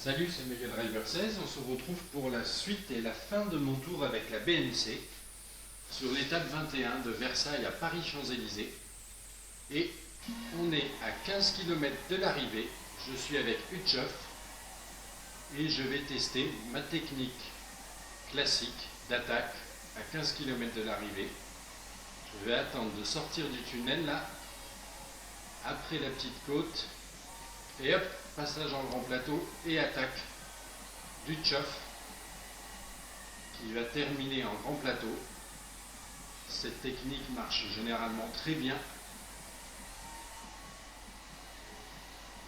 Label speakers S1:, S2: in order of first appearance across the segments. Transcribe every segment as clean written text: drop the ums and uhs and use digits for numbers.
S1: Salut, c'est Mega Driver 16. On se retrouve pour la suite et la fin de mon tour avec la BNC sur l'étape 21 de Versailles à Paris-Champs-Élysées. Et on est à 15 km de l'arrivée. Je suis avec Utchoff et je vais tester ma technique classique d'attaque à 15 km de l'arrivée. Je vais attendre de sortir du tunnel là, après la petite côte, et hop, passage en grand plateau et attaque d'Utchoff qui va terminer en grand plateau. Cette technique marche généralement très bien.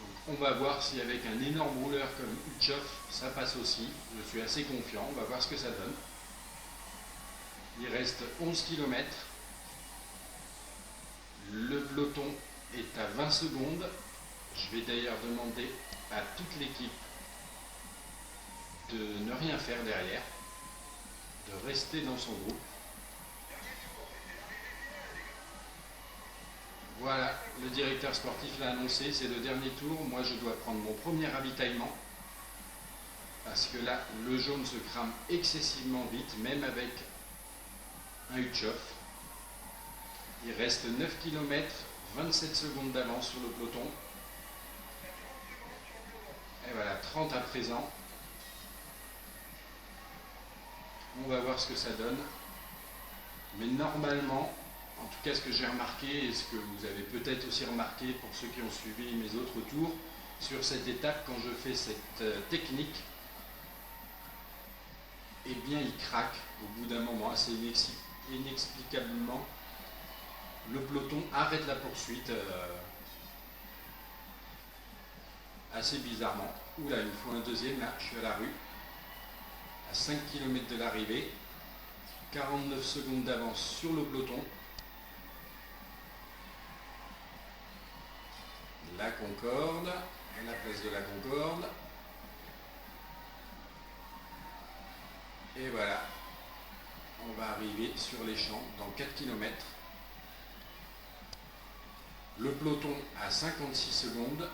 S1: Donc on va voir si avec un énorme rouleur comme Utchoff ça passe aussi. Je suis assez confiant, on va voir ce que ça donne. Il reste 11 km. Le peloton est à 20 secondes. Je vais d'ailleurs demander à toute l'équipe de ne rien faire derrière, de rester dans son groupe. Voilà, le directeur sportif l'a annoncé, c'est le dernier tour. Moi je dois prendre mon premier ravitaillement parce que là le jaune se crame excessivement vite, même avec un Utchoff. Il reste 9 km, 27 secondes d'avance sur le peloton. Et voilà, 30 à présent. On va voir ce que ça donne. Mais normalement, en tout cas ce que j'ai remarqué, et ce que vous avez peut-être aussi remarqué pour ceux qui ont suivi mes autres tours, sur cette étape, quand je fais cette technique, eh bien il craque au bout d'un moment, assez inexplicablement. Le peloton arrête la poursuite assez bizarrement. Oula, il me faut un deuxième, là, je suis à la rue, à 5 km de l'arrivée, 49 secondes d'avance sur le peloton. La Concorde, la place de la Concorde. Et voilà, on va arriver sur les champs dans 4 km. Le peloton à 56 secondes.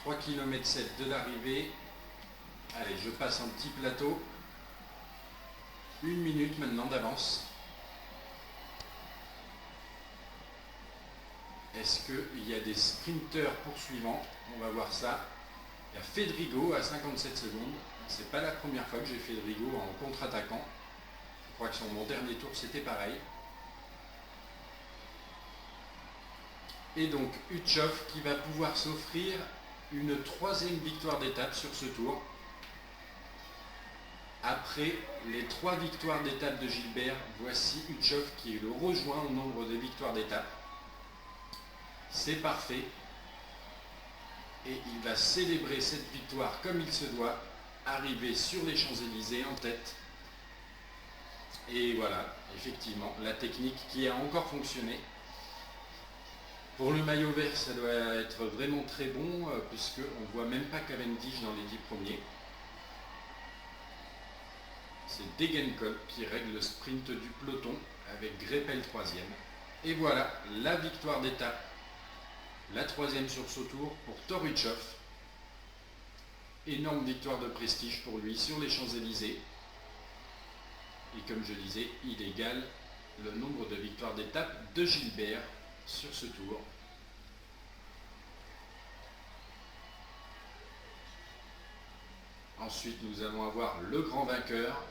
S1: 3 km 7 de l'arrivée. Allez, je passe un petit plateau. 1 minute maintenant d'avance. Est-ce qu'il y a des sprinteurs poursuivants? On va voir ça. Il y a Fedrigo à 57 secondes. C'est pas la première fois que j'ai Fedrigo en contre-attaquant. Je crois que sur mon dernier tour c'était pareil. Et donc Utchoff qui va pouvoir s'offrir une troisième victoire d'étape sur ce tour. Après les 3 victoires d'étape de Gilbert, voici Utchoff qui le rejoint au nombre de victoires d'étape. C'est parfait. Et il va célébrer cette victoire comme il se doit, arriver sur les Champs-Élysées en tête. Et voilà, effectivement, la technique qui a encore fonctionné. Pour le maillot vert, ça doit être vraiment très bon, puisqu'on ne voit même pas Cavendish dans les 10 premiers. C'est Degenkolb qui règle le sprint du peloton avec Greipel 3e. Et voilà, la victoire d'étape. La 3e sur ce tour pour Thor Utchoff. Énorme victoire de prestige pour lui sur les Champs-Élysées. Et comme je disais, il égale le nombre de victoires d'étape de Gilbert sur ce tour. Ensuite, nous allons avoir le grand vainqueur.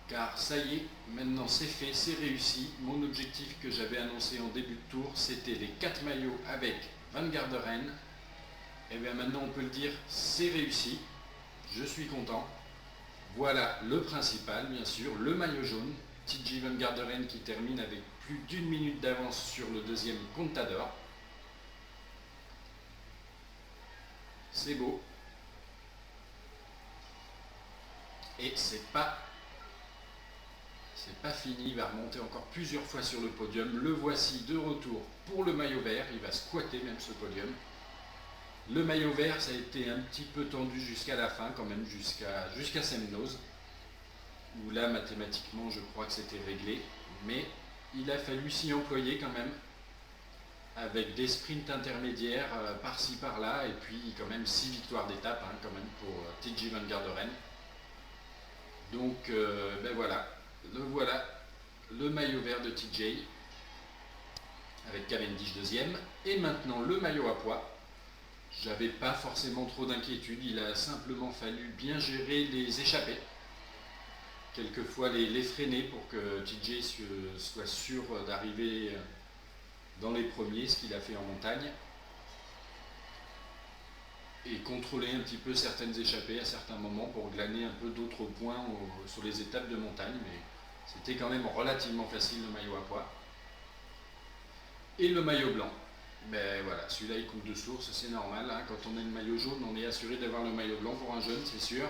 S1: Car ça y est, maintenant c'est fait, c'est réussi. Mon objectif que j'avais annoncé en début de tour, c'était les 4 maillots avec Van Garderen. Et bien maintenant on peut le dire, c'est réussi. Je suis content. Voilà le principal, bien sûr, le maillot jaune. TJ Van Garderen qui termine avec plus d'1 minute d'avance sur le deuxième Contador. C'est beau. Et c'est pas fini, il va remonter encore plusieurs fois sur le podium. Le voici de retour pour le maillot vert, il va squatter même ce podium. Le maillot vert, ça a été un petit peu tendu jusqu'à la fin, quand même, jusqu'à Semnoz, où là, mathématiquement, je crois que c'était réglé, mais il a fallu s'y employer quand même. avec des sprints intermédiaires par-ci par-là, et puis quand même 6 victoires d'étape hein, quand même pour TJ Van Garderen. Donc ben voilà, le maillot vert de TJ, avec Cavendish deuxième, et maintenant le maillot à pois. J'avais pas forcément trop d'inquiétude, il a simplement fallu bien gérer les échappées, quelquefois les freiner pour que TJ soit sûr d'arriver dans les premiers, ce qu'il a fait en montagne, et contrôler un petit peu certaines échappées à certains moments pour glaner un peu d'autres points sur les étapes de montagne, mais c'était quand même relativement facile le maillot à pois. Et le maillot blanc, ben voilà, celui-là il coule de source, c'est normal, hein. Quand on a le maillot jaune, on est assuré d'avoir le maillot blanc pour un jeune, c'est sûr.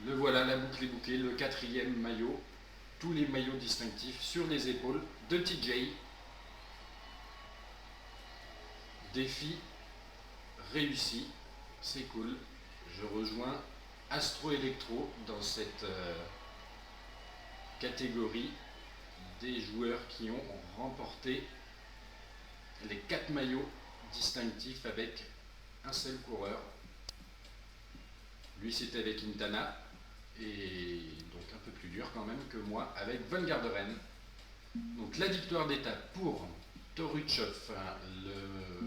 S1: Le voilà, la boucle est bouclée, le 4e maillot, tous les maillots distinctifs sur les épaules de TJ. Défi réussi, c'est cool. Je rejoins Astro Electro dans cette catégorie des joueurs qui ont remporté les 4 maillots distinctifs avec un seul coureur. Lui c'était avec Quintana, et donc un peu plus dur quand même que moi avec Van Garderen. Donc la victoire d'étape pour Toruchov, le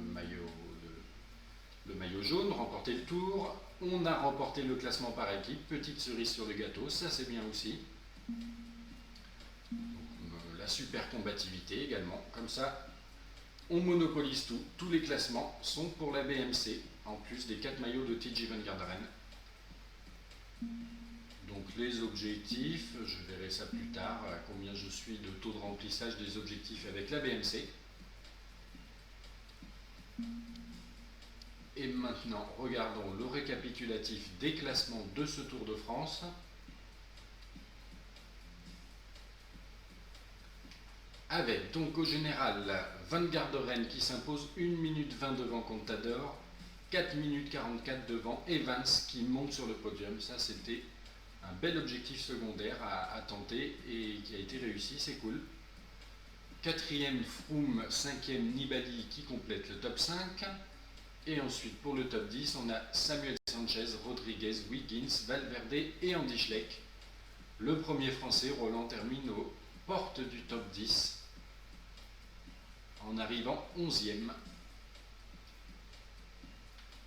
S1: maillot jaune, remporter le tour. On a remporté le classement par équipe, petite cerise sur le gâteau, ça c'est bien aussi. La super combativité également, comme ça on monopolise tout, tous les classements sont pour la BMC, en plus des 4 maillots de TJ Van Garderen. Donc les objectifs, je verrai ça plus tard, à combien je suis de taux de remplissage des objectifs avec la BMC. Et maintenant, regardons le récapitulatif des classements de ce Tour de France. Avec donc au général Van Garderen qui s'impose 1 minute 20 devant Contador, 4 minutes 44 devant Evans qui monte sur le podium. Ça c'était un bel objectif secondaire à tenter et qui a été réussi, c'est cool. 4e Froome, 5e Nibali qui complète le top 5. Et ensuite pour le top 10, on a Samuel Sanchez, Rodriguez, Wiggins, Valverde et Andy Schleck. Le premier français, Roland, termine aux portes du top 10 en arrivant 11e.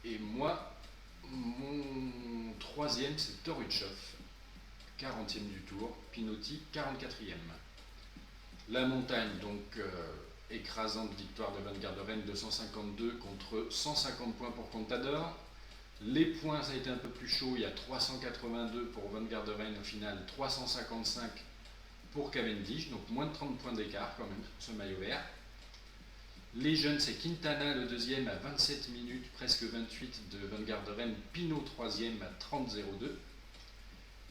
S1: Et moi, mon 3e c'est Toruchov, 40e du tour, Pinotti 44e. La montagne, donc écrasante victoire de Van Garderen, 252 contre 150 points pour Contador. Les points, ça a été un peu plus chaud, il y a 382 pour Van Garderen, au final 355 pour Cavendish, donc moins de 30 points d'écart quand même, ce maillot vert. Les jeunes, c'est Quintana le deuxième à 27 minutes, presque 28 de Van Garderen, Pinot troisième à 30,02.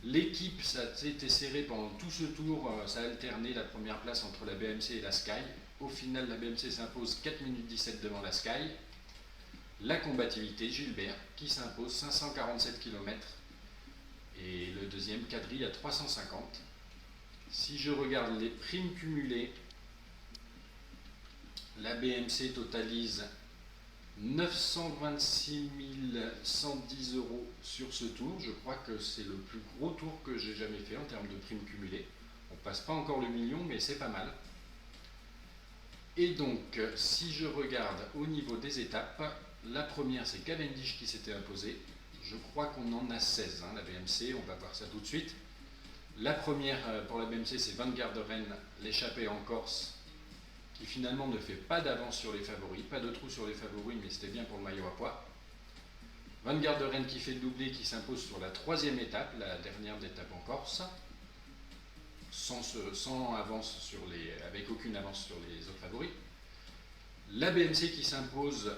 S1: L'équipe, ça a été serré pendant tout ce tour, ça a alterné la première place entre la BMC et la Sky. Au final, la BMC s'impose 4 minutes 17 devant la Sky. La combativité, Gilbert, qui s'impose 547 km. Et le deuxième, Kadri, à 350. Si je regarde les primes cumulées, la BMC totalise 926 110 € sur ce tour. Je crois que c'est le plus gros tour que j'ai jamais fait en termes de primes cumulées. On passe pas encore le million, mais c'est pas mal. Et donc, si je regarde au niveau des étapes, la première c'est Cavendish qui s'était imposé. Je crois qu'on en a 16, hein, la BMC, on va voir ça tout de suite. La première pour la BMC c'est Van Garderen, l'échappée en Corse, qui finalement ne fait pas d'avance sur les favoris, pas de trou sur les favoris, mais c'était bien pour le maillot à pois. Van Garderen qui fait le doublé, qui s'impose sur la 3e étape, la dernière d'étape en Corse, sans avance avec aucune avance sur les autres favoris. La BMC qui s'impose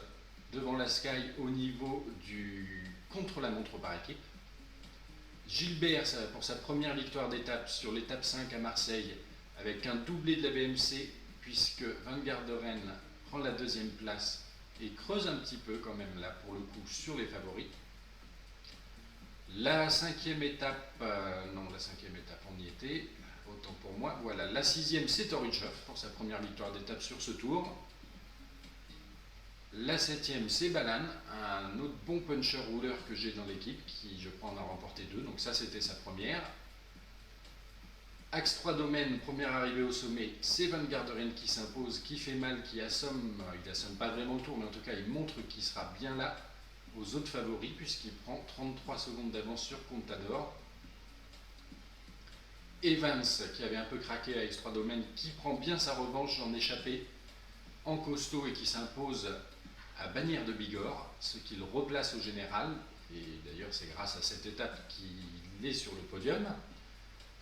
S1: devant la Sky au niveau du contre-la-montre par équipe. Gilbert pour sa première victoire d'étape sur l'étape 5 à Marseille, avec un doublé de la BMC, puisque Van Garderen prend la 2e place et creuse un petit peu quand même là pour le coup sur les favoris. La 5e étape, non la 5e étape on y était, autant pour moi, voilà, la 6e c'est Toruchov pour sa première victoire d'étape sur ce tour. La 7e, c'est Balan, un autre bon puncher-rouleur que j'ai dans l'équipe, qui je crois en a remporté 2, donc ça c'était sa première. Axe 3 domaine, première arrivée au sommet, c'est Van Garderen qui s'impose, qui fait mal, qui assomme, il assomme pas vraiment le tour, mais en tout cas il montre qu'il sera bien là aux autres favoris, puisqu'il prend 33 secondes d'avance sur Contador. Evans, qui avait un peu craqué à X3 domaine, qui prend bien sa revanche en échappée en costaud et qui s'impose à Bannière de Bigorre, ce qui le replace au général, et d'ailleurs c'est grâce à cette étape qu'il est sur le podium.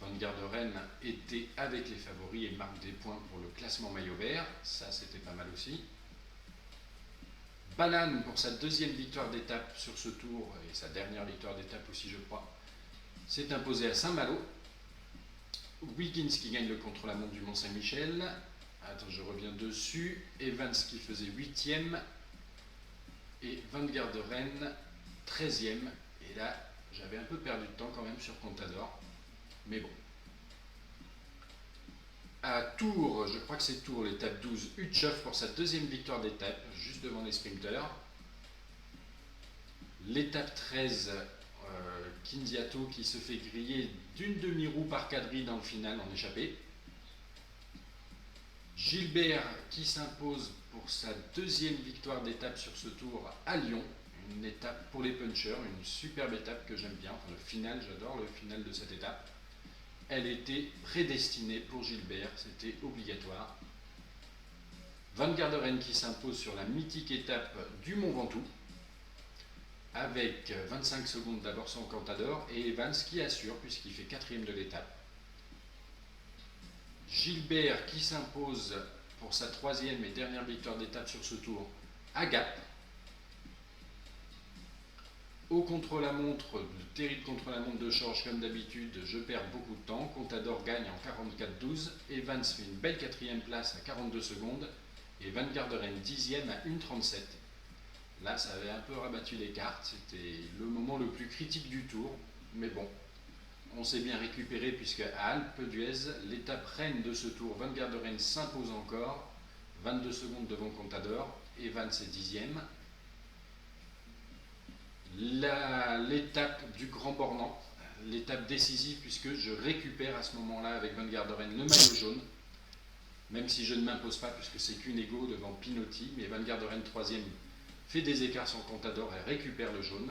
S1: Van Garderen était avec les favoris et marque des points pour le classement maillot vert, ça c'était pas mal aussi. Balan pour sa deuxième victoire d'étape sur ce tour, et sa dernière victoire d'étape aussi je crois, s'est imposé à Saint-Malo. Wiggins qui gagne le contre-la-montre du Mont-Saint-Michel. Attends, je reviens dessus. Evans qui faisait 8e. Et Van Garderen 13e. Et là, j'avais un peu perdu de temps quand même sur Contador. Mais bon. À Tours, je crois que c'est Tours, l'étape 12, Utchoff pour sa deuxième victoire d'étape, juste devant les sprinters. L'étape 13, Kinziato qui se fait griller d'une demi-roue par quadrille dans le final en échappée. Gilbert qui s'impose pour sa deuxième victoire d'étape sur ce tour à Lyon. Une étape pour les punchers, une superbe étape que j'aime bien. Enfin, le final, j'adore le final de cette étape. Elle était prédestinée pour Gilbert, c'était obligatoire. Van Garderen qui s'impose sur la mythique étape du Mont Ventoux, avec 25 secondes d'abord sur Contador, et Evans qui assure puisqu'il fait 4e de l'étape. Gilbert qui s'impose pour sa 3e et dernière victoire d'étape sur ce tour à Gap. Au contre-la-montre, le terrible contre-la-montre de Georges, comme d'habitude, je perds beaucoup de temps. Contador gagne en 44-12. Evans fait une belle 4e place à 42 secondes. Et Van Garderen 10e à 1,37. Là, ça avait un peu rabattu les cartes. C'était le moment le plus critique du tour. Mais bon, on s'est bien récupéré puisque à Alpe d'Huez, l'étape reine de ce tour, Van Garderen s'impose encore. 22 secondes devant Contador. Evans est 10e. L'étape du Grand Bornand, l'étape décisive puisque je récupère à ce moment-là avec Van Garderen le maillot jaune, même si je ne m'impose pas puisque c'est qu'une égaux devant Pinotti, mais Van Garderen 3e fait des écarts sur Contador et récupère le jaune.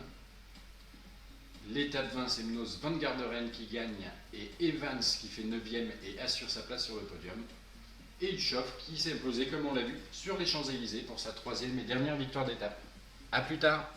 S1: L'étape 20, c'est Munoz Van Garderen qui gagne et Evans qui fait 9e et assure sa place sur le podium. Et Utchoff qui s'est imposé, comme on l'a vu, sur les Champs-Élysées pour sa 3e et dernière victoire d'étape. A plus tard.